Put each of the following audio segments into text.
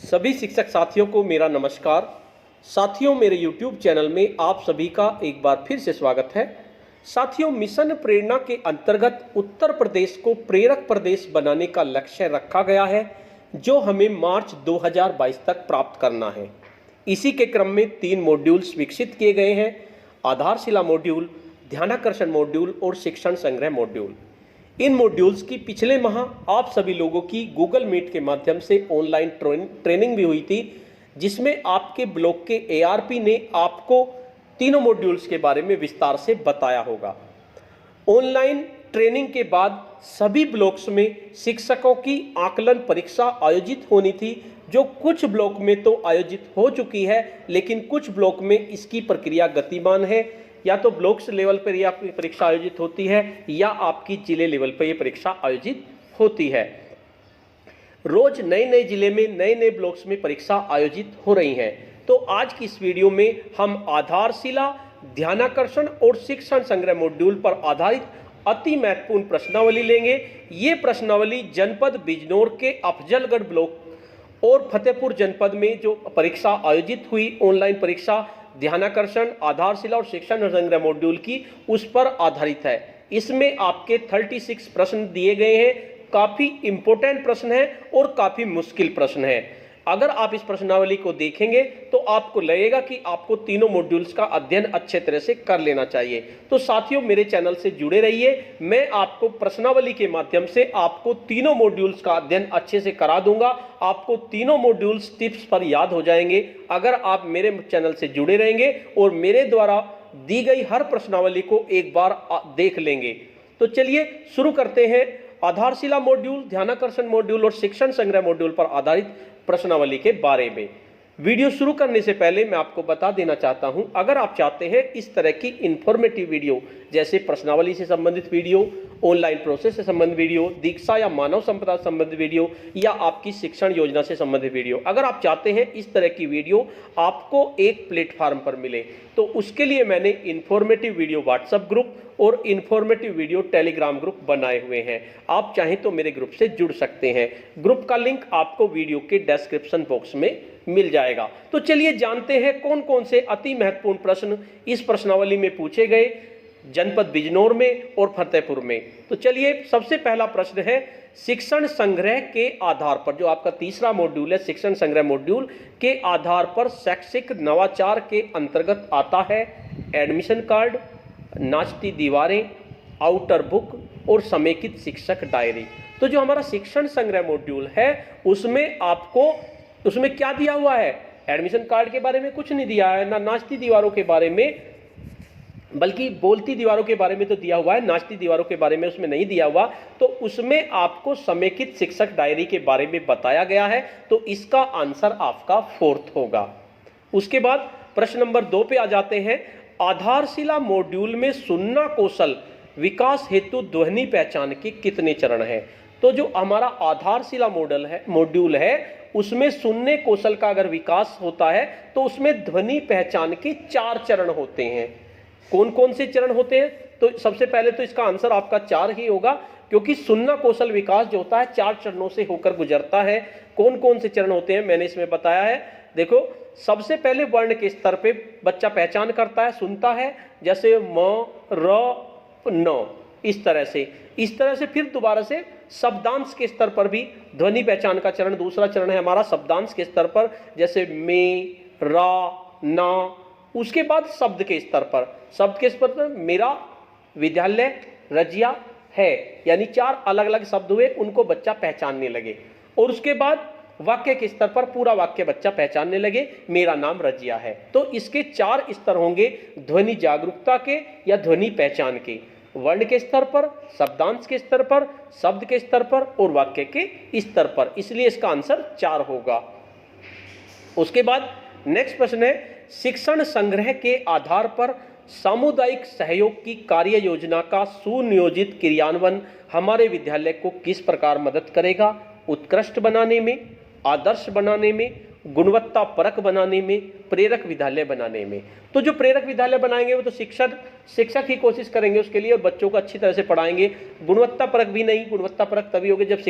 सभी शिक्षक साथियों को मेरा नमस्कार। साथियों, मेरे YouTube चैनल में आप सभी का एक बार फिर से स्वागत है। साथियों, मिशन प्रेरणा के अंतर्गत उत्तर प्रदेश को प्रेरक प्रदेश बनाने का लक्ष्य रखा गया है, जो हमें मार्च 2022 तक प्राप्त करना है। इसी के क्रम में 3 मॉड्यूल्स विकसित किए गए हैं: आधारशिला मॉड्यूल, ध्यानाकर्षण मॉड्यूल और शिक्षण संग्रह मॉड्यूल। इन मॉड्यूल्स की पिछले माह आप सभी लोगों की गूगल मीट के माध्यम से ऑनलाइन ट्रेनिंग भी हुई थी, जिसमें आपके ब्लॉक के एआरपी ने आपको तीनों मॉड्यूल्स के बारे में विस्तार से बताया होगा। ऑनलाइन ट्रेनिंग के बाद सभी ब्लॉक्स में शिक्षकों की आकलन परीक्षा आयोजित होनी थी, जो कुछ ब्लॉक में तो आयोजित हो चुकी है, लेकिन कुछ ब्लॉक में इसकी प्रक्रिया गतिमान है। या तो ब्लॉक्स लेवल पर ये आपकी परीक्षा आयोजित होती है या आपकी जिले लेवल पर ये परीक्षा आयोजित होती है। रोज नए नए जिले में नए नए ब्लॉक्स में परीक्षा आयोजित हो रही हैं। तो आज की इस वीडियो में हम आधारशिला, ध्यानाकर्षण और शिक्षण संग्रह मॉड्यूल पर आधारित अति महत्वपूर्ण प्रश्नावली लेंगे। ये प्रश्नावली जनपद बिजनौर के अफजलगढ़ ब्लॉक और फतेहपुर जनपद में जो परीक्षा आयोजित हुई, ऑनलाइन परीक्षा ध्यानाकर्षण, आधारशिला और शिक्षण संग्रह मॉड्यूल की, उस पर आधारित है। इसमें आपके 36 प्रश्न दिए गए हैं। काफी इंपॉर्टेंट प्रश्न है और काफी मुश्किल प्रश्न है। अगर आप इस प्रश्नावली को देखेंगे तो आपको लगेगा कि आपको तीनों मॉड्यूल्स का अध्ययन अच्छे तरह से कर लेना चाहिए। तो साथियों, मेरे चैनल से जुड़े रहिए। मैं आपको प्रश्नावली के माध्यम से आपको तीनों मॉड्यूल्स का अध्ययन अच्छे से करा दूंगा। आपको तीनों मॉड्यूल्स टिप्स पर याद हो जाएंगे अगर आप मेरे चैनल से जुड़े रहेंगे और मेरे द्वारा दी गई हर प्रश्नावली को एक बार देख लेंगे। तो चलिए शुरू करते हैं आधारशिला मॉड्यूल, ध्यानाकर्षण मॉड्यूल और शिक्षण संग्रह मॉड्यूल पर आधारित प्रश्नावली के बारे में। वीडियो शुरू करने से पहले मैं आपको बता देना चाहता हूं, अगर आप चाहते हैं इस तरह की इंफॉर्मेटिव वीडियो, जैसे प्रश्नावली से संबंधित वीडियो, ऑनलाइन प्रोसेस से संबंधित वीडियो, दीक्षा या मानव संपदा से संबंधित वीडियो या आपकी शिक्षण योजना से संबंधित वीडियो, अगर आप चाहते हैं इस तरह की वीडियो आपको एक प्लेटफॉर्म पर मिले, तो उसके लिए मैंने इंफॉर्मेटिव वीडियो व्हाट्सएप ग्रुप और इंफॉर्मेटिव वीडियो टेलीग्राम ग्रुप बनाए हुए हैं। आप चाहें तो मेरे ग्रुप से जुड़ सकते हैं। ग्रुप का लिंक आपको वीडियो के डिस्क्रिप्शन बॉक्स में मिल जाएगा। तो चलिए जानते हैं कौन कौन से अति महत्वपूर्ण प्रश्न इस प्रश्नावली में पूछे गए जनपद बिजनौर में और फतेहपुर में। तो चलिए, सबसे पहला प्रश्न है शिक्षण संग्रह के आधार पर, जो आपका तीसरा मॉड्यूल है, शिक्षण संग्रह मॉड्यूल के आधार पर शैक्षिक नवाचार के अंतर्गत आता है एडमिशन कार्ड, नाचती दीवारें, आउटर बुक और समेकित शिक्षक डायरी। तो जो हमारा शिक्षण संग्रह मॉड्यूल है उसमें क्या दिया हुआ है? एडमिशन कार्ड के बारे में कुछ नहीं दिया है, ना नाचती दीवारों के बारे में, बल्कि बोलती दीवारों के बारे में तो दिया हुआ है, नाचती दीवारों के बारे में उसमें नहीं दिया हुआ। तो उसमें आपको समेकित शिक्षक डायरी के बारे में बताया गया है। तो इसका आंसर आपका 4th होगा। उसके बाद प्रश्न नंबर 2 पे आ जाते हैं। आधारशिला मॉड्यूल में सुनना कौशल विकास हेतु ध्वनि पहचान के कितने चरण हैं? तो जो हमारा आधारशिला मॉड्यूल है उसमें सुनने कौशल का अगर विकास होता है तो उसमें ध्वनि पहचान के 4 चरण होते हैं। कौन कौन से चरण होते हैं? तो सबसे पहले तो इसका आंसर आपका 4 ही होगा, क्योंकि सुनना कौशल विकास जो होता है 4 चरणों से होकर गुजरता है। कौन कौन से चरण होते हैं मैंने इसमें बताया है। देखो, सबसे पहले वर्ण के स्तर पे बच्चा पहचान करता है, सुनता है, जैसे म, र, न, इस तरह से फिर दोबारा से शब्दांश के स्तर पर भी ध्वनि पहचान का चरण, दूसरा चरण है हमारा शब्दांश के स्तर पर, जैसे में, रा, ना। उसके बाद शब्द के स्तर पर मेरा विद्यालय रजिया है, यानी 4 अलग अलग शब्द हुए, उनको बच्चा पहचानने लगे। और उसके बाद वाक्य के स्तर पर पूरा वाक्य बच्चा पहचानने लगे, मेरा नाम रजिया है। तो इसके 4 स्तर होंगे ध्वनि जागरूकता के या ध्वनि पहचान के: वर्ण के स्तर पर, शब्दांश के स्तर पर, शब्द के स्तर पर और वाक्य के स्तर पर। इसलिए इसका आंसर 4 होगा। उसके बाद नेक्स्ट प्रश्न है शिक्षण संग्रह के आधार पर सामुदायिक सहयोग की कार्य योजना का सुनियोजित क्रियान्वयन हमारे विद्यालय को किस प्रकार मदद करेगा? उत्कृष्ट बनाने में, आदर्श बनाने में, गुणवत्ता परक बनाने में, प्रेरक विद्यालय बनाने में। तो जो प्रेरक विद्यालय बनाएंगे वो तो शिक्षक ही कोशिश करेंगे उसके लिए और बच्चों को अच्छी तरह से पढ़ाएंगे। गुणवत्ता परक भी नहीं, गुणवत्ता परक तभी होगी जब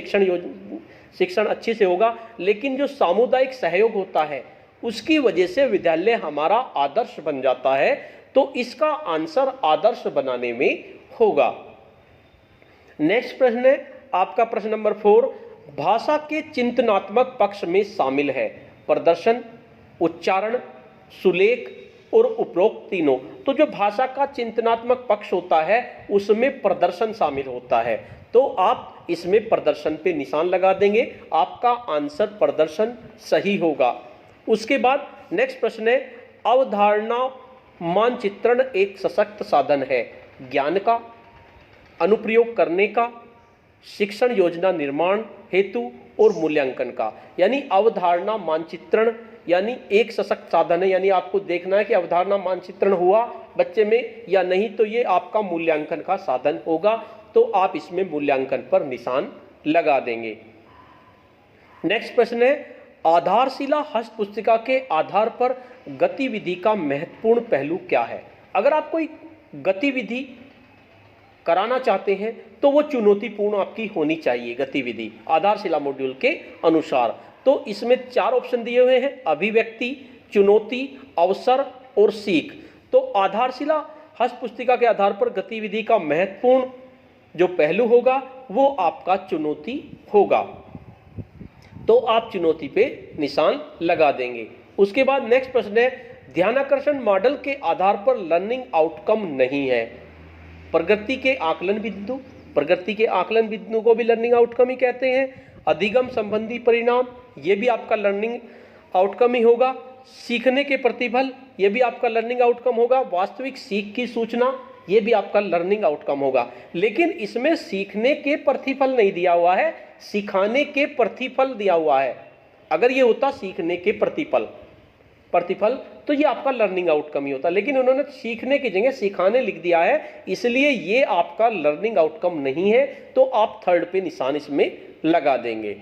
शिक्षण अच्छे से होगा, लेकिन जो सामुदायिक सहयोग होता है उसकी वजह से विद्यालय हमारा आदर्श बन जाता है। तो इसका आंसर आदर्श बनाने में होगा। नेक्स्ट प्रश्न है आपका प्रश्न नंबर 4, भाषा के चिंतनात्मक पक्ष में शामिल है प्रदर्शन, उच्चारण, सुलेख और उपरोक्त तीनों। तो जो भाषा का चिंतनात्मक पक्ष होता है उसमें प्रदर्शन शामिल होता है, तो आप इसमें प्रदर्शन पे निशान लगा देंगे, आपका आंसर प्रदर्शन सही होगा। उसके बाद नेक्स्ट प्रश्न है, अवधारणा मानचित्रण एक सशक्त साधन है ज्ञान का, अनुप्रयोग करने का, शिक्षण योजना निर्माण हेतु और मूल्यांकन का। यानी अवधारणा मानचित्रण यानी एक सशक्त साधन है, यानी आपको देखना है कि अवधारणा मानचित्रण हुआ बच्चे में या नहीं, तो ये आपका मूल्यांकन का साधन होगा, तो आप इसमें मूल्यांकन पर निशान लगा देंगे। नेक्स्ट प्रश्न है, आधारशिला हस्त पुस्तिका के आधार पर गतिविधि का महत्वपूर्ण पहलू क्या है। अगर आप कोई गतिविधि कराना चाहते हैं तो वो चुनौतीपूर्ण आपकी होनी चाहिए गतिविधि आधारशिला मॉड्यूल के अनुसार। तो इसमें 4 ऑप्शन दिए हुए हैं, अभिव्यक्ति, चुनौती, अवसर और सीख। तो आधारशिला हस्त पुस्तिका के आधार पर गतिविधि का महत्वपूर्ण जो पहलू होगा वो आपका चुनौती होगा, तो आप चुनौती पे निशान लगा देंगे। उसके बाद नेक्स्ट प्रश्न है, ध्यानाकर्षण मॉडल के आधार पर लर्निंग आउटकम नहीं है प्रगति के आकलन बिंदु, प्रगति के आकलन बिंदु को भी लर्निंग आउटकम ही कहते हैं। अधिगम संबंधी परिणाम, ये भी आपका लर्निंग आउटकम ही होगा। सीखने के प्रतिफल, ये भी आपका लर्निंग आउटकम होगा। वास्तविक सीख की सूचना, ये भी आपका लर्निंग आउटकम होगा। लेकिन इसमें सीखने के प्रतिफल नहीं दिया हुआ है, सिखाने के प्रतिफल दिया हुआ है। अगर ये होता सीखने के प्रतिफल तो ये आपका लर्निंग आउटकम ही होता, लेकिन उन्होंने सीखने की जगह सिखाने लिख दिया है, इसलिए ये आपका लर्निंग आउटकम नहीं है, तो आप 3rd पे निशान इसमें लगा देंगे।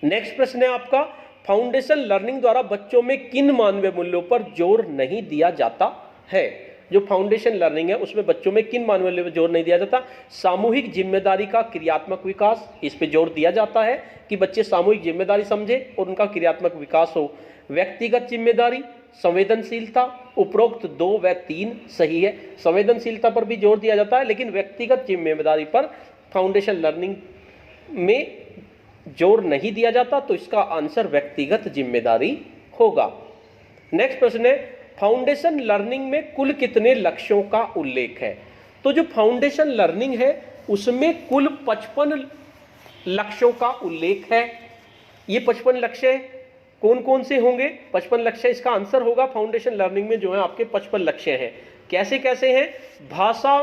नेक्स्ट प्रश्न है आपका, फाउंडेशन लर्निंग द्वारा बच्चों में किन मानवीय मूल्यों पर जोर नहीं दिया जाता है। जो फाउंडेशन लर्निंग है उसमें बच्चों में किन मानवीय मूल्यों पर जोर नहीं दिया जाता। सामूहिक जिम्मेदारी का क्रियात्मक विकास, इस पे जोर दिया जाता है कि बच्चे सामूहिक जिम्मेदारी समझे और उनका क्रियात्मक विकास हो। व्यक्तिगत जिम्मेदारी, संवेदनशीलता, उपरोक्त 2 व 3 सही है। संवेदनशीलता पर भी जोर दिया जाता है, लेकिन व्यक्तिगत जिम्मेदारी पर फाउंडेशन लर्निंग में जोर नहीं दिया जाता, तो इसका आंसर व्यक्तिगत जिम्मेदारी होगा। नेक्स्ट प्रश्न है, फाउंडेशन लर्निंग में कुल कितने लक्ष्यों का उल्लेख है। तो जो फाउंडेशन लर्निंग है उसमें कुल 55 लक्ष्यों का उल्लेख है। ये 55 लक्ष्य कौन कौन से होंगे। 55 लक्ष्य, इसका आंसर होगा फाउंडेशन लर्निंग में जो है आपके 55 लक्ष्य हैं। कैसे कैसे हैं। भाषा,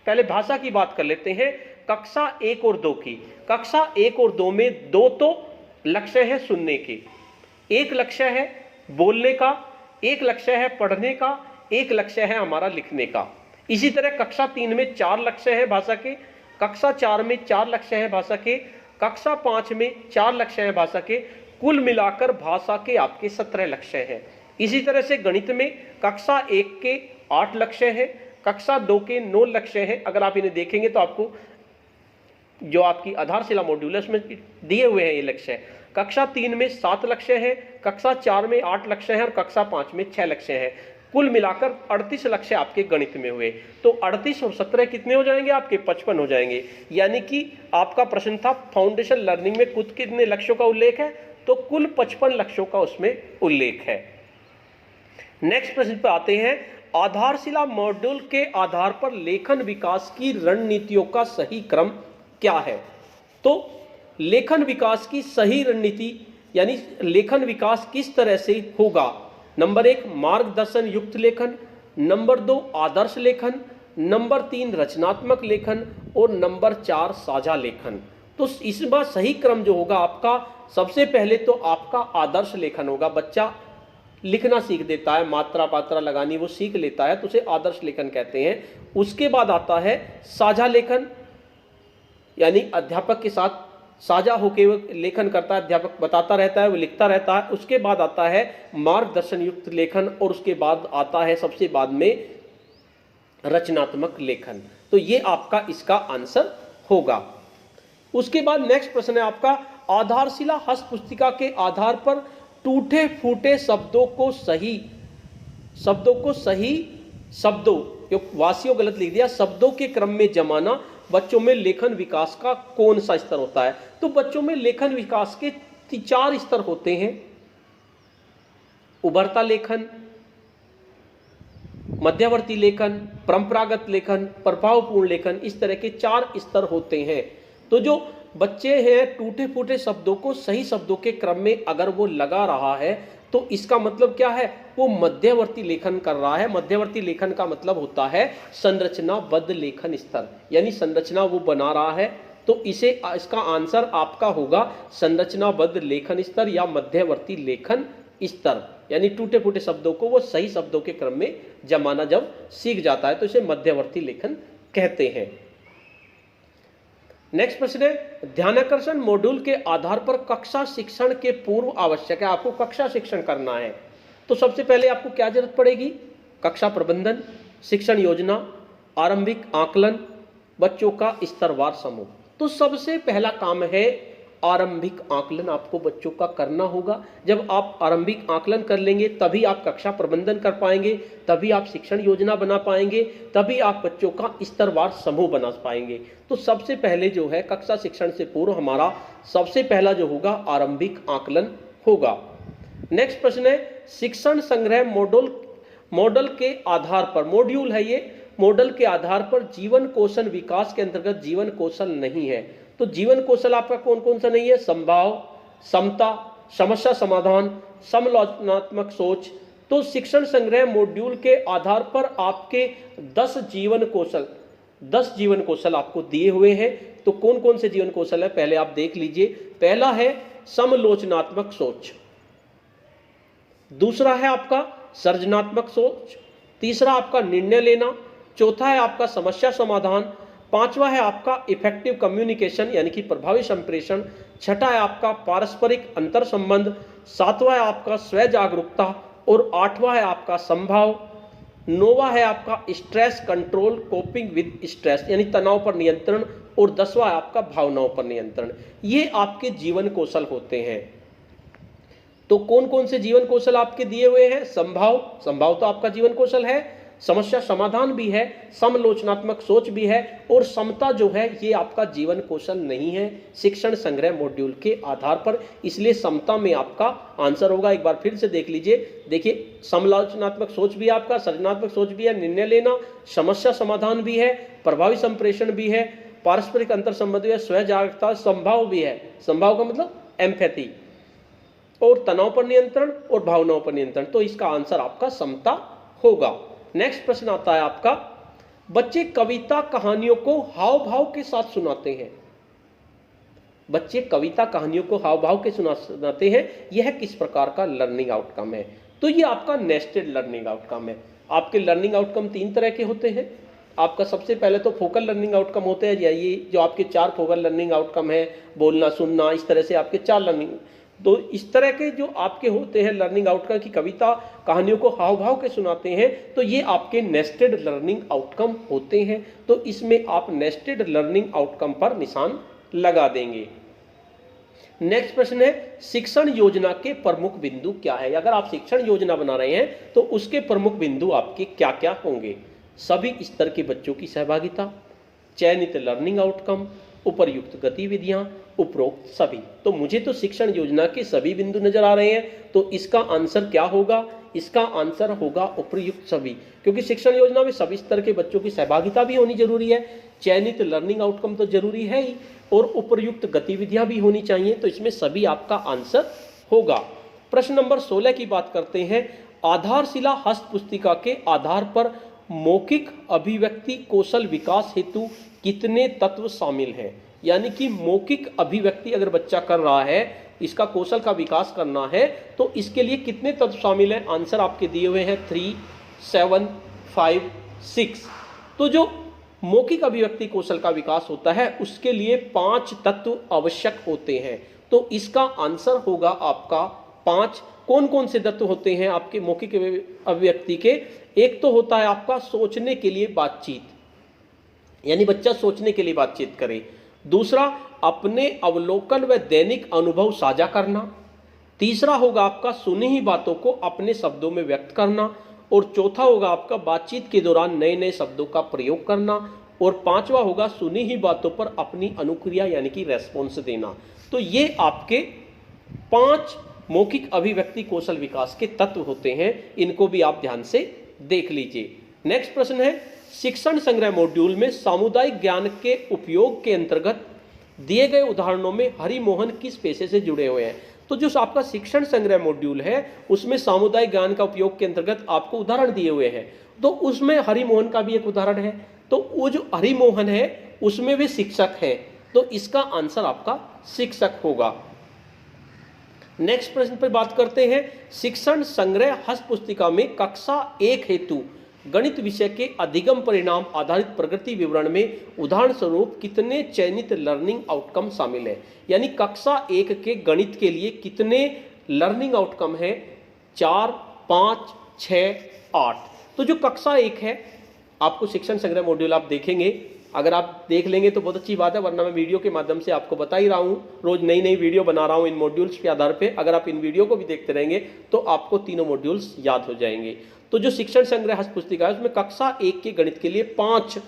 पहले भाषा की बात कर लेते हैं। कक्षा 1 और 2 की, कक्षा 1 और 2 में 2 तो लक्ष्य है सुनने के, 1 लक्ष्य है बोलने का, 1 लक्ष्य है पढ़ने का, 1 लक्ष्य है हमारा लिखने का। इसी तरह कक्षा 3 में 4 लक्ष्य है भाषा के, कक्षा 4 में 4 लक्ष्य है भाषा के, कक्षा 5 में 4 लक्ष्य है भाषा के। कुल मिलाकर भाषा के आपके 17 लक्ष्य हैं। इसी तरह से गणित में कक्षा 1 के 8 लक्ष्य हैं, कक्षा 2 के 9 लक्ष्य हैं। अगर आप इन्हें देखेंगे तो आपको जो आपकी आधारशिला मॉड्यूल है उसमें दिए हुए हैं ये लक्ष्य। कक्षा 3 में 7 लक्ष्य हैं, कक्षा 4 में 8 लक्ष्य हैं और कक्षा 5 में 6 लक्ष्य हैं। कुल मिलाकर 38 लक्ष्य आपके गणित में हुए। तो 38 और 17 कितने हो जाएंगे आपके 55 हो जाएंगे। यानी कि आपका प्रश्न था फाउंडेशन लर्निंग में कुल कितने लक्ष्यों का उल्लेख है, तो कुल 55 लक्ष्यों का उसमें उल्लेख है। नेक्स्ट प्रश्न पर आते हैं, आधारशिला मॉड्यूल के आधार पर लेखन विकास की रणनीतियों का सही क्रम क्या है। तो लेखन विकास की सही रणनीति यानी लेखन विकास किस तरह से होगा। नंबर 1 मार्गदर्शन युक्त लेखन, नंबर 2 आदर्श लेखन, नंबर 3 रचनात्मक लेखन और नंबर 4 साझा लेखन। तो इस बार सही क्रम जो होगा आपका, सबसे पहले तो आपका आदर्श लेखन होगा। बच्चा लिखना सीख देता है, मात्रा पात्रा लगानी वो सीख लेता है, तो उसे आदर्श लेखन कहते हैं। उसके बाद आता है साझा लेखन, यानी अध्यापक के साथ साझा होकर वो लेखन करता है, अध्यापक बताता रहता है, वो लिखता रहता है। उसके बाद आता है मार्गदर्शन युक्त लेखन और उसके बाद आता है सबसे बाद में रचनात्मक लेखन। तो ये आपका इसका आंसर होगा। उसके बाद नेक्स्ट प्रश्न है आपका, आधारशिला हस्त पुस्तिका के आधार पर टूटे फूटे शब्दों को सही शब्दों, जो वासियों गलत लिख दिया, शब्दों के क्रम में जमाना बच्चों में लेखन विकास का कौन सा स्तर होता है? तो बच्चों में लेखन विकास के 4 स्तर होते हैं, उभरता लेखन, मध्यवर्ती लेखन, परंपरागत लेखन, प्रभावपूर्ण लेखन, इस तरह के 4 स्तर होते हैं। तो जो बच्चे हैं टूटे फूटे शब्दों को सही शब्दों के क्रम में अगर वो लगा रहा है तो इसका मतलब क्या है, वो मध्यवर्ती लेखन कर रहा है। मध्यवर्ती लेखन का मतलब होता है संरचनाबद्ध लेखन स्तर, यानी संरचना वो बना रहा है। तो इसका आंसर आपका होगा संरचनाबद्ध लेखन स्तर या मध्यवर्ती लेखन स्तर, यानी टूटे फूटे शब्दों को वो सही शब्दों के क्रम में जमाना जब सीख जाता है तो इसे मध्यवर्ती लेखन कहते हैं। नेक्स्ट प्रश्न है, ध्यानाकर्षण मॉड्यूल के आधार पर कक्षा शिक्षण के पूर्व आवश्यक है। आपको कक्षा शिक्षण करना है तो सबसे पहले आपको क्या जरूरत पड़ेगी? कक्षा प्रबंधन, शिक्षण योजना, आरंभिक आकलन, बच्चों का स्तरवार समूह। तो सबसे पहला काम है आरंभिक आकलन आपको बच्चों का करना होगा। जब आप आरंभिक आकलन कर लेंगे तभी आप कक्षा प्रबंधन कर पाएंगे, तभी आप शिक्षण योजना बना पाएंगे, तभी आप बच्चों का स्तरवार समूह बना पाएंगे। तो सबसे पहले जो है कक्षा शिक्षण से पूर्व हमारा सबसे पहला जो होगा आरंभिक आकलन होगा। नेक्स्ट प्रश्न है, शिक्षण संग्रह मॉडल के आधार पर, मॉड्यूल है ये, मॉडल के आधार पर जीवन कौशल विकास के अंतर्गत जीवन कौशल नहीं है। तो जीवन कौशल आपका कौन कौन सा नहीं है? संभाव, समता, समस्या समाधान, समालोचनात्मक सोच। तो शिक्षण संग्रह मॉड्यूल के आधार पर आपके 10 जीवन कौशल आपको दिए हुए हैं। तो कौन कौन से जीवन कौशल है पहले आप देख लीजिए। पहला है समालोचनात्मक सोच, दूसरा है आपका सृजनात्मक सोच, तीसरा आपका निर्णय लेना, चौथा है आपका समस्या समाधान, पांचवा है आपका इफेक्टिव कम्युनिकेशन यानी कि प्रभावी संप्रेषण, छठा है आपका पारस्परिक अंतर संबंध, सातवां है आपका स्व जागरूकता और आठवां है आपका संभाव, नौवां है आपका stress control coping with stress यानी तनाव पर नियंत्रण और 10वां है आपका भावनाओं पर नियंत्रण। ये आपके जीवन कौशल होते हैं। तो कौन कौन से जीवन कौशल आपके दिए हुए हैं? संभाव तो आपका जीवन कौशल है, समस्या समाधान भी है, समालोचनात्मक सोच भी है और समता जो है ये आपका जीवन कौशल नहीं है शिक्षण संग्रह मॉड्यूल के आधार पर, इसलिए समता में आपका आंसर होगा। एक बार फिर से देख लीजिए, देखिए समालोचनात्मक सोच भी है आपका, सृजनात्मक सोच भी है, निर्णय लेना, समस्या समाधान भी है, प्रभावी संप्रेषण भी है, पारस्परिक अंतर संबंध भी है, स्व जागरूकता, संभाव भी है, संभाव का मतलब एम्पैथी, और तनाव पर नियंत्रण और भावनाओं पर नियंत्रण। तो इसका आंसर आपका समता होगा। नेक्स्ट प्रश्न आता है आपका, बच्चे कविता कहानियों को हाव भाव के साथ सुनाते हैं। बच्चे कविता कहानियों को हाव भाव के सुनाते हैं, यह किस प्रकार का लर्निंग आउटकम है? तो ये आपका नेस्टेड लर्निंग आउटकम है। आपके लर्निंग आउटकम 3 तरह के होते हैं। आपका सबसे पहले तो फोकल लर्निंग आउटकम होते हैं, ये जो आपके 4 फोकल लर्निंग आउटकम है, बोलना, सुनना, इस तरह से आपके 4 लर्निंग। तो इस तरह के जो आपके होते हैं लर्निंग आउटकम की कविता कहानियों को हाव भाव के सुनाते हैं, तो ये आपके नेस्टेड लर्निंग आउटकम होते हैं। तो इसमें आप नेस्टेड लर्निंग आउटकम पर निशान लगा देंगे। नेक्स्ट प्रश्न है, शिक्षण योजना के प्रमुख बिंदु क्या है? अगर आप शिक्षण योजना बना रहे हैं तो उसके प्रमुख बिंदु आपके क्या क्या होंगे? सभी स्तर के बच्चों की सहभागिता, चयनित लर्निंग आउटकम, उपयुक्त गतिविधियां, उपरोक्त सभी। तो मुझे तो शिक्षण योजना के सभी बिंदु नजर आ रहे हैं, तो इसका आंसर क्या होगा? इसका आंसर होगा उपयुक्त सभी, क्योंकि शिक्षण योजना में सभी स्तर के बच्चों की सहभागिता भी होनी जरूरी है, चयनित लर्निंग आउटकम तो जरूरी है ही, और उपयुक्त गतिविधियां भी होनी चाहिए। तो इसमें सभी आपका आंसर होगा। प्रश्न नंबर 16 की बात करते हैं, आधारशिला हस्त पुस्तिका के आधार पर मौखिक अभिव्यक्ति कौशल विकास हेतु कितने तत्व शामिल हैं? यानी कि मौखिक अभिव्यक्ति अगर बच्चा कर रहा है, इसका कौशल का विकास करना है, तो इसके लिए कितने तत्व शामिल हैं? आंसर आपके दिए हुए हैं 3, 7, 5, 6। तो जो मौखिक अभिव्यक्ति कौशल का विकास होता है उसके लिए 5 तत्व आवश्यक होते हैं। तो इसका आंसर होगा आपका 5। कौन कौन से तत्व होते हैं आपके मौखिक अभिव्यक्ति के? एक तो होता है आपका सोचने के लिए बातचीत, यानी बच्चा सोचने के लिए बातचीत करे। दूसरा अपने अवलोकन व दैनिक अनुभव साझा करना। तीसरा होगा आपका सुनी हुई बातों को अपने शब्दों में व्यक्त करना। और चौथा होगा आपका बातचीत के दौरान नए नए शब्दों का प्रयोग करना। और पांचवा होगा सुनी हुई बातों पर अपनी अनुक्रिया यानी कि रेस्पॉन्स देना। तो ये आपके 5 मौखिक अभिव्यक्ति कौशल विकास के तत्व होते हैं, इनको भी आप ध्यान से देख लीजिए। नेक्स्ट प्रश्न है, शिक्षण संग्रह मॉड्यूल में सामुदायिक ज्ञान के उपयोग के अंतर्गत दिए गए उदाहरणों में हरिमोहन किस पेशे से जुड़े हुए हैं। तो जो आपका शिक्षण संग्रह मॉड्यूल है उसमें सामुदायिक ज्ञान का उपयोग के अंतर्गत आपको उदाहरण दिए हुए हैं, तो उसमें हरिमोहन का भी एक उदाहरण है। तो वो जो हरिमोहन है उसमें वे शिक्षक हैं, तो इसका आंसर आपका शिक्षक होगा। नेक्स्ट प्रश्न पर बात करते हैं, शिक्षण संग्रह हस्त पुस्तिका में कक्षा 1 हेतु गणित विषय के अधिगम परिणाम आधारित प्रगति विवरण में उदाहरण स्वरूप कितने चयनित लर्निंग आउटकम शामिल है। यानी कक्षा 1 के गणित के लिए कितने लर्निंग आउटकम है, 4, 5, 6, 8। तो जो कक्षा 1 है आपको शिक्षण संग्रह मॉड्यूल आप देखेंगे, अगर आप देख लेंगे तो बहुत अच्छी बात है, वरना मैं वीडियो के माध्यम से आपको बता ही रहा हूँ, रोज नई नई वीडियो बना रहा हूँ इन मॉड्यूल्स के आधार पे। अगर आप इन वीडियो को भी देखते रहेंगे तो आपको तीनों मॉड्यूल्स याद हो जाएंगे। तो जो शिक्षण संग्रह हस्त पुस्तिका है उसमें कक्षा 1 के गणित के लिए 5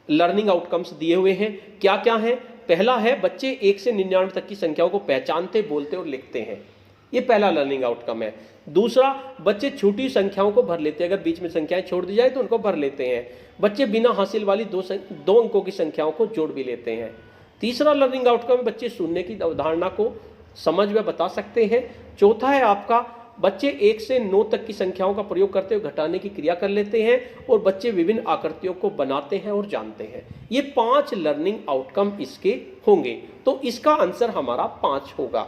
लर्निंग आउटकम्स दिए हुए हैं। क्या क्या है? पहला है बच्चे 1 से 99 तक की संख्याओं को पहचानते, बोलते और लिखते हैं, ये पहला लर्निंग आउटकम है। दूसरा, बच्चे छोटी संख्याओं को भर लेते हैं, अगर बीच में संख्याएं छोड़ दी जाए तो उनको भर लेते हैं। बच्चे बिना हासिल वाली 2 अंकों की संख्याओं को जोड़ भी लेते हैं। तीसरा लर्निंग आउटकम, बच्चे सुनने की अवधारणा को समझ में बता सकते हैं। चौथा है आपका बच्चे 1 से 9 तक की संख्याओं का प्रयोग करते हुए घटाने की क्रिया कर लेते हैं और बच्चे विभिन्न आकृतियों को बनाते हैं और जानते हैं। ये 5 लर्निंग आउटकम इसके होंगे, तो इसका आंसर हमारा 5 होगा।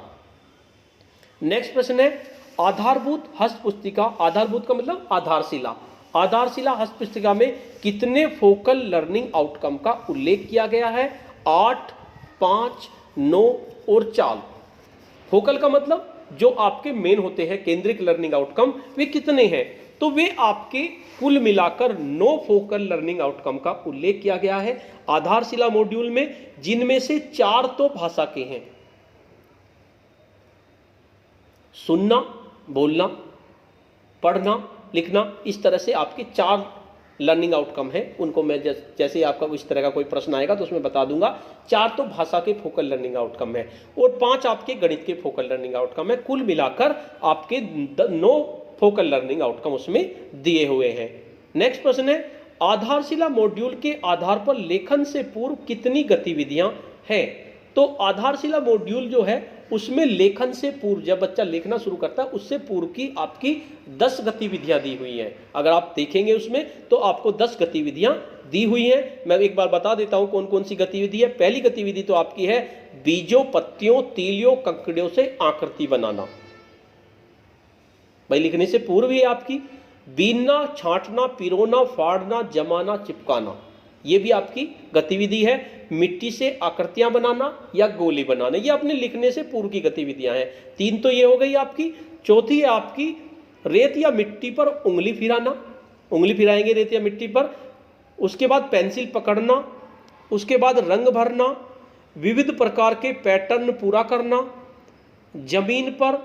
नेक्स्ट प्रश्न है, आधारभूत हस्त पुस्तिका, आधारभूत का मतलब आधारशिला, आधारशिला हस्त पुस्तिका में कितने फोकल लर्निंग आउटकम का उल्लेख किया गया है? 8, 5, 9 और 4। फोकल का मतलब जो आपके मेन होते हैं केंद्रिक लर्निंग आउटकम, वे कितने हैं? तो वे आपके कुल मिलाकर 9 फोकल लर्निंग आउटकम का उल्लेख किया गया है आधारशिला मॉड्यूल में, जिनमें से 4 तो भाषा के हैं। सुनना, बोलना, पढ़ना, लिखना, इस तरह से आपके 4 लर्निंग आउटकम है। उनको मैं जैसे आपका इस तरह का कोई प्रश्न आएगा तो उसमें बता दूंगा। 4 तो भाषा के फोकल लर्निंग आउटकम है और 5 आपके गणित के फोकल लर्निंग आउटकम है। कुल मिलाकर आपके 9 फोकल लर्निंग आउटकम उसमें दिए हुए हैं। नेक्स्ट प्रश्न है, आधारशिला मॉड्यूल के आधार पर लेखन से पूर्व कितनी गतिविधियां हैं? तो आधारशिला मॉड्यूल जो है उसमें लेखन से पूर्व, जब बच्चा लिखना शुरू करता है उससे पूर्व की आपकी 10 गतिविधियां दी हुई हैं। अगर आप देखेंगे उसमें तो आपको 10 गतिविधियां दी हुई हैं। मैं एक बार बता देता हूं कौन कौन सी गतिविधि है। पहली गतिविधि तो आपकी है बीजों, पत्तियों, तीलियों, कंकड़ियों से आकृति बनाना, भाई लिखने से पूर्व ही आपकी। बीनना, छांटना, पिरोना, फाड़ना, जमाना, चिपकाना, ये भी आपकी गतिविधि है। मिट्टी से आकृतियां बनाना या गोली बनाना, ये अपने लिखने से पूर्व की गतिविधियां हैं। 3 तो ये हो गई आपकी। चौथी है आपकी रेत या मिट्टी पर उंगली फिराना, उंगली फिराएंगे रेत या मिट्टी पर। उसके बाद पेंसिल पकड़ना, उसके बाद रंग भरना, विविध प्रकार के पैटर्न पूरा करना, जमीन पर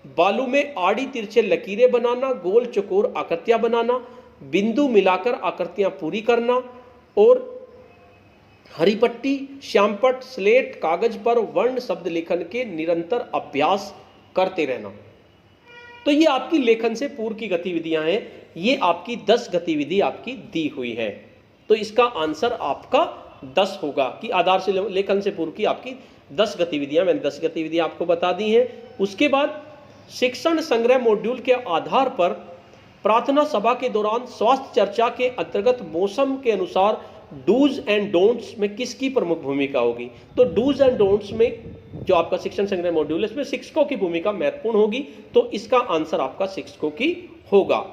बालू में आड़ी तिरछे लकीरें बनाना, गोल चौकोर आकृतियां बनाना, बिंदु मिलाकर आकृतियां पूरी करना, और हरी पट्टी, श्यामपट, स्लेट, कागज पर वर्ण शब्द लेखन के निरंतर अभ्यास करते रहना। तो ये आपकी लेखन से पूर्व की गतिविधियां हैं। ये आपकी 10 गतिविधि आपकी दी हुई है, तो इसका आंसर आपका 10 होगा कि आधार से लेखन से पूर्व की आपकी 10 गतिविधियां, मैंने 10 गतिविधियां आपको बता दी हैं। उसके बाद शिक्षण संग्रह मॉड्यूल के आधार पर प्रार्थना सभा के दौरान स्वास्थ्य चर्चा के अंतर्गत मौसम के अनुसार डूज एंड डोंट्स में किसकी प्रमुख भूमिका होगी? तो डूज एंड डोंट्स में जो आपका शिक्षण संग्रह मॉड्यूल है इसमें शिक्षकों की भूमिका महत्वपूर्ण होगी, तो इसका आंसर आपका शिक्षकों की होगा।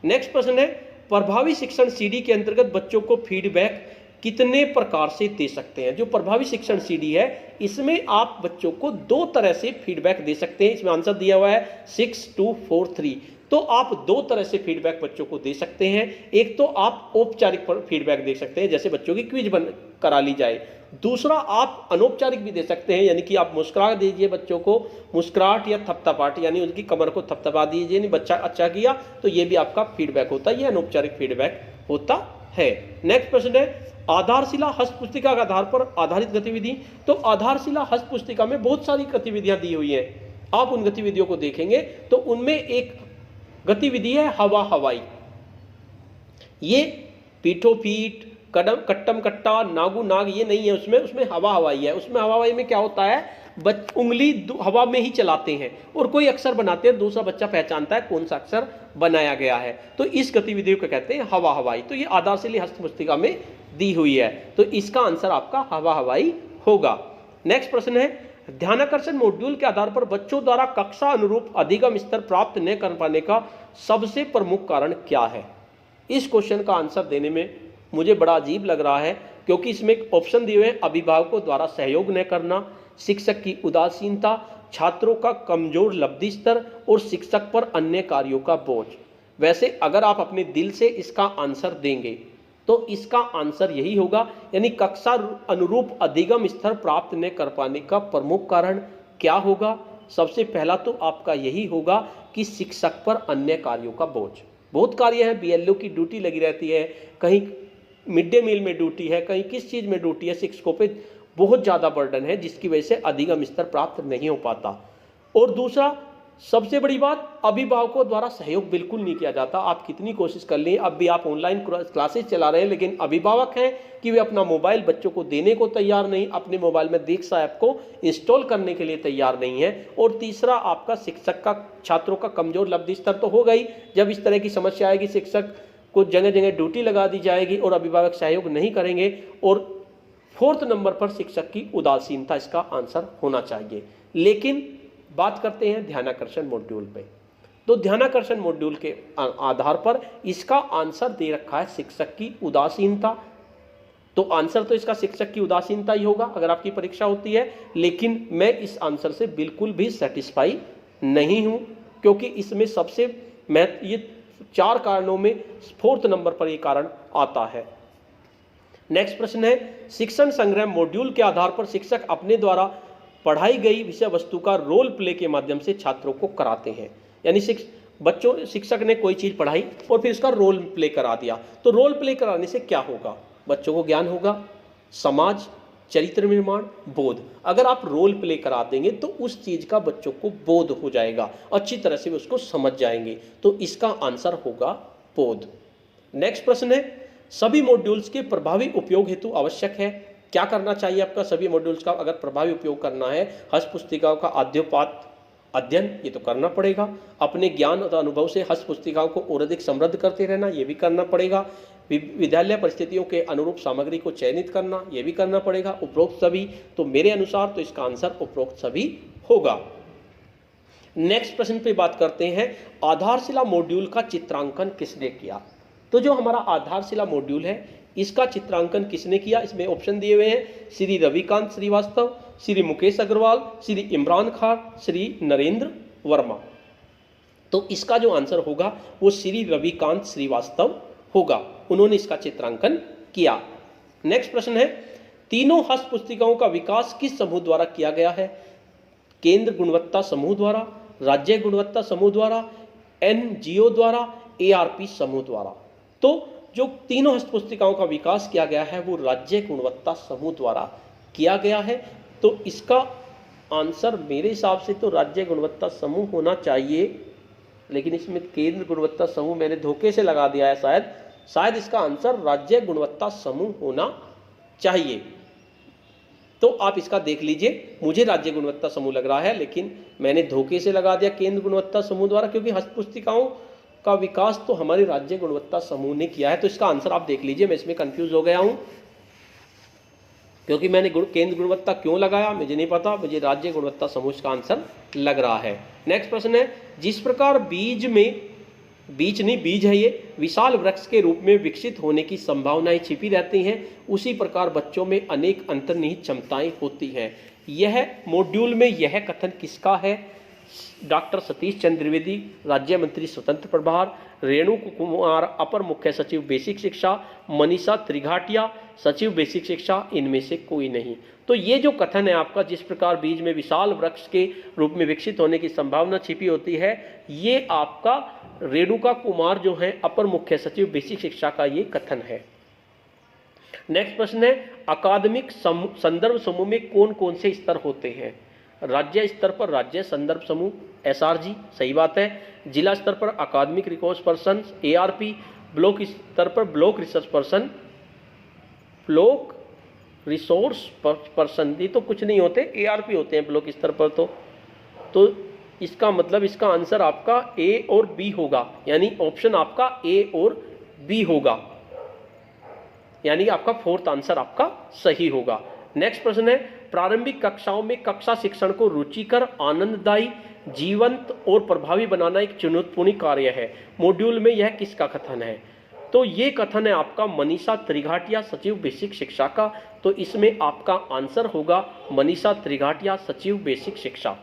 नेक्स्ट प्रश्न है, प्रभावी शिक्षण सीडी के अंतर्गत बच्चों को फीडबैक कितने प्रकार से दे सकते हैं? जो प्रभावी शिक्षण सीडी है इसमें आप बच्चों को 2 तरह से फीडबैक दे सकते हैं। इसमें आंसर दिया हुआ है 6, 2, 4, 3। तो आप 2 तरह से फीडबैक बच्चों को दे सकते हैं। एक तो आप औपचारिक फीडबैक दे सकते हैं, जैसे बच्चों की क्विज करा ली जाए, दूसरा, आप अनौपचारिक भी दे सकते हैं, यानी कि आप मुस्कुरा दीजिए बच्चों को, मुस्कुराहट या थपथपाहट, यानी उनकी कमर को थपथपा दीजिए, नहीं बच्चा अच्छा किया तो ये भी आपका फीडबैक होता है, ये अनौपचारिक फीडबैक होता है। नेक्स्ट प्रश्न है आधारशिला हस्त पुस्तिका के आधार पर आधारित गतिविधि। तो आधारशिला हस्त पुस्तिका में बहुत सारी गतिविधियां दी हुई हैं, आप उन गतिविधियों को देखेंगे तो उनमें एक गतिविधि है हवा हवाई। ये पीठो पीठ, कट्टम कट्टा, नागू नाग ये नहीं है, उसमें हवा हवाई है। उसमें हवा हवाई में क्या होता है, उंगली हवा में ही चलाते हैं और कोई अक्षर बनाते हैं, दूसरा बच्चा पहचानता है कौन सा अक्षर बनाया गया है, तो इस गतिविधि को कहते हैं हवा हवाई। तो ये आधारशिला हस्त पुस्तिका में दी हुई है, तो इसका आंसर आपका हवा हवाई होगा। नेक्स्ट प्रश्न है ध्यानाकर्षण मॉड्यूल के आधार पर बच्चों द्वारा कक्षा अनुरूप अधिगम स्तर प्राप्त न कर पाने का सबसे प्रमुख कारण क्या है। इस क्वेश्चन का आंसर देने में मुझे बड़ा अजीब लग रहा है, क्योंकि इसमें एक ऑप्शन दिए हुए हैं अभिभावकों द्वारा सहयोग न करना, शिक्षक की उदासीनता, छात्रों का कमजोर लब्धि स्तर और शिक्षक पर अन्य कार्यों का बोझ। वैसे अगर आप अपने दिल से इसका आंसर देंगे तो इसका आंसर यही होगा, यानी कक्षा अनुरूप अधिगम स्तर प्राप्त न कर पाने का प्रमुख कारण क्या होगा। सबसे पहला तो आपका यही होगा कि शिक्षक पर अन्य कार्यों का बोझ। बहुत कार्य है, बीएलओ की ड्यूटी लगी रहती है, कहीं मिड डे मील में ड्यूटी है, कहीं किस चीज़ में ड्यूटी है, शिक्षकों पे बहुत ज़्यादा बर्डन है, जिसकी वजह से अधिगम स्तर प्राप्त नहीं हो पाता। और दूसरा सबसे बड़ी बात, अभिभावकों द्वारा सहयोग बिल्कुल नहीं किया जाता। आप कितनी कोशिश कर लें, अब भी आप ऑनलाइन क्लासेस चला रहे हैं, लेकिन अभिभावक हैं कि वे अपना मोबाइल बच्चों को देने को तैयार नहीं, अपने मोबाइल में दीक्षा ऐप को इंस्टॉल करने के लिए तैयार नहीं है। और तीसरा आपका शिक्षक का छात्रों का कमजोर लब्धि स्तर तो हो गई, जब इस तरह की समस्या आएगी शिक्षक को जगह जगह ड्यूटी लगा दी जाएगी और अभिभावक सहयोग नहीं करेंगे। और फोर्थ नंबर पर शिक्षक की उदासीनता इसका आंसर होना चाहिए। लेकिन बात करते हैं ध्यानाकर्षण मॉड्यूल पे, तो ध्यानाकर्षण मॉड्यूल के आधार पर इसका आंसर दे रखा है शिक्षक की उदासीनता। तो आंसर तो इसका शिक्षक की उदासीनता ही होगा अगर आपकी परीक्षा होती है, लेकिन मैं इस आंसर से बिल्कुल भी सेटिस्फाई नहीं हूं, क्योंकि इसमें सबसे ये 4 कारणों में फोर्थ नंबर पर ये कारण आता है। नेक्स्ट प्रश्न है शिक्षण संग्रह मॉड्यूल के आधार पर शिक्षक अपने द्वारा पढ़ाई गई विषय वस्तु का रोल प्ले के माध्यम से छात्रों को कराते हैं। यानी शिक्षक ने कोई चीज पढ़ाई और फिर उसका रोल प्ले करा दिया, तो रोल प्ले कराने से क्या होगा, बच्चों को ज्ञान होगा, समाज, चरित्र निर्माण, बोध। अगर आप रोल प्ले करा देंगे तो उस चीज का बच्चों को बोध हो जाएगा, अच्छी तरह से वे उसको समझ जाएंगे, तो इसका आंसर होगा बोध। नेक्स्ट प्रश्न है सभी मॉड्यूल्स के प्रभावी उपयोग हेतु आवश्यक है। क्या करना चाहिए आपका सभी मॉड्यूल्स का अगर प्रभावी उपयोग करना है, हस्त पुस्तिकाओं का आद्योपात अध्ययन ये तो करना पड़ेगा, अपने ज्ञान और अनुभव से हस्त पुस्तिकाओं को और अधिक समृद्ध करते रहना ये भी करना पड़ेगा, विद्यालय परिस्थितियों के अनुरूप सामग्री को चयनित करना ये भी करना पड़ेगा, उपरोक्त सभी। तो मेरे अनुसार तो इसका आंसर उपरोक्त सभी होगा। नेक्स्ट प्रश्न पे बात करते हैं आधारशिला मॉड्यूल का चित्रांकन किसने किया। तो जो हमारा आधारशिला मॉड्यूल है इसका चित्रांकन किसने किया, इसमें ऑप्शन दिए हुए हैं श्री रविकांत श्रीवास्तव, श्री मुकेश अग्रवाल, श्री इमरान खान, श्री नरेंद्र वर्मा। तो इसका जो आंसर होगा वो श्री रविकांत श्रीवास्तव होगा, उन्होंने इसका चित्रांकन किया। नेक्स्ट प्रश्न है तीनों हस्त पुस्तिकाओं का विकास किस समूह द्वारा किया गया है। केंद्र गुणवत्ता समूह द्वारा, राज्य गुणवत्ता समूह द्वारा, एनजीओ द्वारा, एआरपी समूह द्वारा। तो जो तीनों हस्त पुस्तिकाओं का विकास किया गया है वो राज्य गुणवत्ता समूह द्वारा किया गया है, तो इसका आंसर मेरे हिसाब से तो राज्य गुणवत्ता समूह होना चाहिए, लेकिन इसमें केंद्र गुणवत्ता समूह मैंने धोखे से लगा दिया है, शायद इसका आंसर राज्य गुणवत्ता समूह होना चाहिए। तो आप इसका देख लीजिए, मुझे राज्य गुणवत्ता समूह लग रहा है, लेकिन मैंने धोखे से लगा दिया केंद्र गुणवत्ता समूह द्वारा, क्योंकि हस्त पुस्तिकाओं का विकास तो हमारे राज्य गुणवत्ता समूह ने किया है। तो इसका आंसर आप देख लीजिए, मैं इसमें कंफ्यूज हो गया हूं, क्योंकि मैंने केंद्र गुणवत्ता क्यों लगाया मुझे नहीं पता, मुझे राज्य गुणवत्ता समूह का आंसर लग रहा है। नेक्स्ट प्रश्न है जिस प्रकार बीज है ये विशाल वृक्ष के रूप में विकसित होने की संभावनाएं छिपी रहती हैं, उसी प्रकार बच्चों में अनेक अंतर्निहित क्षमताएं होती हैं। यह मॉड्यूल में यह कथन किसका है। डॉक्टर सतीश चंद्र द्विवेदी, राज्य मंत्री स्वतंत्र प्रभार, रेणु कुमार, अपर मुख्य सचिव बेसिक शिक्षा, मनीषा त्रिघाटिया, सचिव बेसिक शिक्षा, इनमें से कोई नहीं। तो ये जो कथन है आपका, जिस प्रकार बीज में विशाल वृक्ष के रूप में विकसित होने की संभावना छिपी होती है, ये आपका रेणुका कुमार जो है अपर मुख्य सचिव बेसिक शिक्षा का ये कथन है। नेक्स्ट प्रश्न है, अकादमिक संदर्भ समूह में कौन कौन से स्तर होते हैं? राज्य स्तर पर राज्य संदर्भ समूह SRG, सही बात है। जिला स्तर पर अकादमिक रिसोर्स पर्सन ARP, ब्लॉक स्तर पर block research person, block resource person, ये तो कुछ नहीं होते, ARP होते हैं ब्लॉक स्तर पर। तो इसका मतलब इसका आंसर आपका A और B होगा, यानी ऑप्शन आपका A और B होगा, यानी आपका फोर्थ आंसर आपका सही होगा। नेक्स्ट प्रश्न है, प्रारंभिक कक्षाओं में कक्षा शिक्षण को रुचिकर, आनंददायी, जीवंत और प्रभावी बनाना एक चुनौतीपूर्ण कार्य है। मॉड्यूल में यह किसका कथन है? तो ये कथन है आपका मनीषा त्रिघाटिया, सचिव बेसिक शिक्षा का। तो इसमें आपका आंसर होगा मनीषा त्रिघाटिया, सचिव बेसिक शिक्षा।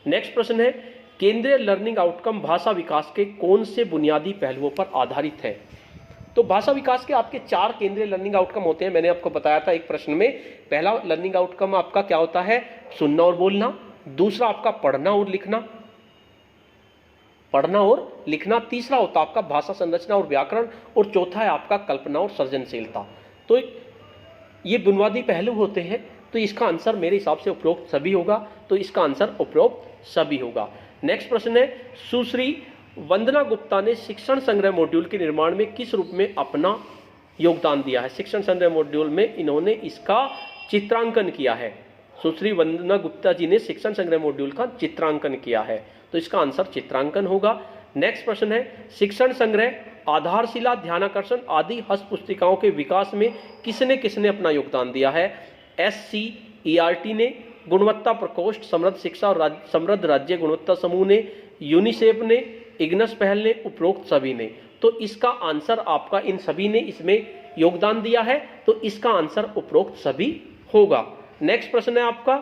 नेक्स्ट प्रश्न है, केंद्रीय लर्निंग आउटकम भाषा विकास के कौन से बुनियादी पहलुओं पर आधारित है? तो भाषा विकास के आपके 4 केंद्रीय लर्निंग आउटकम होते हैं, मैंने आपको बताया था एक प्रश्न में। पहला लर्निंग आउटकम आपका क्या होता है? सुनना और बोलना। दूसरा आपका पढ़ना और लिखना, तीसरा होता है आपका भाषा संरचना और व्याकरण, और चौथा है आपका कल्पना और सृजनशीलता। तो ये बुनियादी पहलू होते हैं। तो इसका आंसर मेरे हिसाब से उपरोक्त सभी होगा, तो इसका आंसर उपरोक्त सभी होगा। नेक्स्ट प्रश्न है, सुश्री वंदना गुप्ता ने शिक्षण संग्रह मॉड्यूल के निर्माण में किस रूप में अपना योगदान दिया है? शिक्षण संग्रह मॉड्यूल में इन्होंने इसका चित्रांकन किया है। सुश्री वंदना गुप्ता जी ने शिक्षण संग्रह मॉड्यूल का चित्रांकन किया है, तो इसका आंसर चित्रांकन होगा। नेक्स्ट प्रश्न है, शिक्षण संग्रह, आधारशिला, ध्यानाकर्षण आदि हस्त पुस्तिकाओं के विकास में किसने किसने अपना योगदान दिया है? SCERT ने, गुणवत्ता प्रकोष्ठ, समृद्ध शिक्षा और समृद्ध राज्य गुणवत्ता समूह ने, यूनिसेफ ने, इग्नस पहल ने, उपरोक्त सभी ने। तो इसका आंसर आपका इन सभी ने इसमें योगदान दिया है, तो इसका आंसर उपरोक्त सभी होगा। नेक्स्ट प्रश्न है आपका,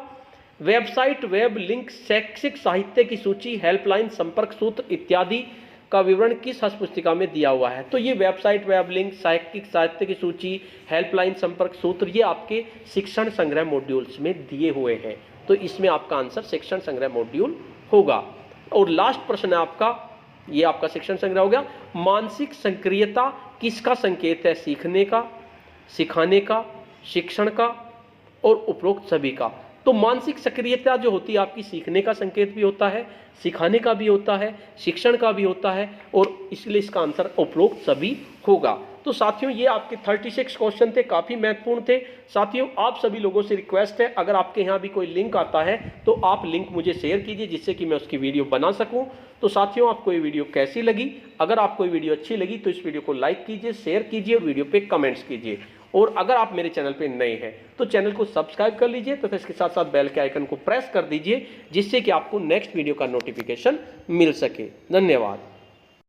वेबसाइट, वेब लिंक, शैक्षिक साहित्य की सूची, हेल्पलाइन, संपर्क सूत्र इत्यादि का विवरण किस हस्त पुस्तिका में दिया हुआ है? तो ये वेबसाइट, वेब लिंक, शैक्षिक साहित्य की सूची, हेल्पलाइन, संपर्क सूत्र, ये आपके शिक्षण संग्रह मॉड्यूल्स में दिए हुए हैं, तो इसमें आपका आंसर शिक्षण संग्रह मॉड्यूल होगा। और लास्ट प्रश्न है आपका, ये आपका शिक्षण संग्रह हो गया। मानसिक सक्रियता किसका संकेत है? सीखने का, सिखाने का, शिक्षण का और उपरोक्त सभी का। तो मानसिक सक्रियता जो होती है आपकी सीखने का संकेत भी होता है, सिखाने का भी होता है, शिक्षण का भी होता है, और इसलिए इसका आंसर उपरोक्त सभी होगा। तो साथियों ये आपके 36 क्वेश्चन थे, काफ़ी महत्वपूर्ण थे। साथियों आप सभी लोगों से रिक्वेस्ट है, अगर आपके यहाँ भी कोई लिंक आता है तो आप लिंक मुझे शेयर कीजिए, जिससे कि मैं उसकी वीडियो बना सकूँ। तो साथियों आपको ये वीडियो कैसी लगी? अगर आपको ये वीडियो अच्छी लगी तो इस वीडियो को लाइक कीजिए, शेयर कीजिए और वीडियो पे कमेंट्स कीजिए। और अगर आप मेरे चैनल पे नए हैं तो चैनल को सब्सक्राइब कर लीजिए, तो फिर इसके साथ साथ बेल के आइकन को प्रेस कर दीजिए, जिससे कि आपको नेक्स्ट वीडियो का नोटिफिकेशन मिल सके। धन्यवाद।